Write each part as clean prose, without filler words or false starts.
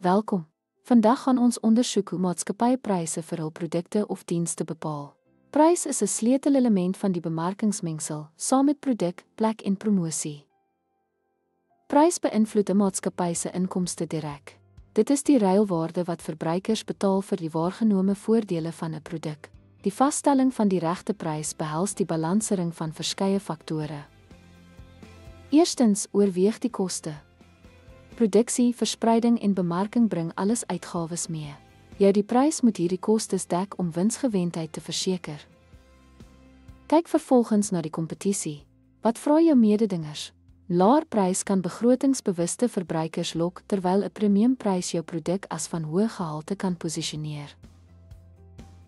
Welkom. Vandag gaan ons ondersoek hoe maatskappye pryse vir hul produkte of dienste bepaal. Prys is 'n sleutelelement van die bemarkingsmengsel, saam met produk, plek en promosie. Prys beïnvloed 'n maatskappy se inkomste direk. Dit is die ruilwaarde wat verbruikers betaal vir die waargenome voordele van 'n produk. Die vaststelling van die regte prys behels die balansering van verskeie faktore. Eerstens, oorweeg die koste. Produksie, verspreiding en bemarking bring alles uitgawes mee. Die prys moet hierdie kostes dek om winsgewendheid te verseker. Kyk vervolgens na die kompetisie. Wat vra jou mededingers? Laer prys kan begrotingsbewuste verbruikers lok, terwyl 'n premiumprys jou produk as van hoë gehalte kan posisioneer.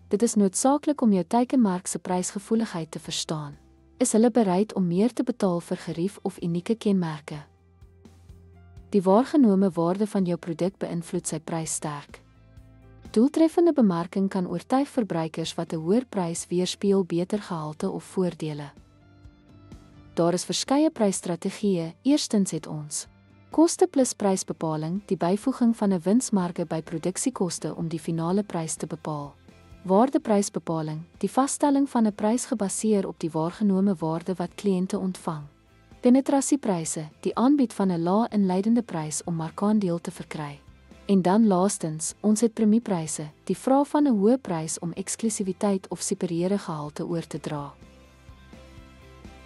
Dit is noodsaaklik om jou teikenmark se prysgevoeligheid te verstaan. Is hulle bereid om meer te betaal vir gerief of unieke kenmerke? Die waargenome waarde van jou produk beïnvloed sy prys sterk. Doeltreffende bemarking kan oortuig verbruikers wat 'n hoër prys weerspieël beter gehalte of voordele. Daar is verskeie prysstrategieë. Eerstens het ons koste plus prysbepaling, die byvoeging van 'n winsmarge by produksiekoste om die finale prys te bepaal. Waardeprysbepaling, die vaststelling van 'n prys gebaseer op die waargenome waarde wat kliënte ontvang. Penetrasiepryse, die aanbied van 'n lae inleidende prys om marktaandeel te verkry. En dan laastens, ons het premiepryse, die vraag van 'n hoë prys om eksklusiwiteit of superieure gehalte oor te dra.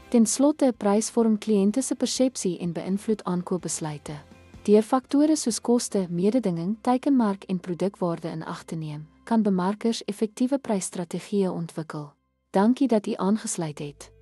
Ten slotte, 'n prys vorm kliënte se persepsie en beïnvloed aankoopbesluite. Deur faktore soos koste, mededinging, teikenmark en produkwaarde in ag te neem, kan bemarkers effektiewe prysstrategieë ontwikkel. Dankie dat u aangesluit het.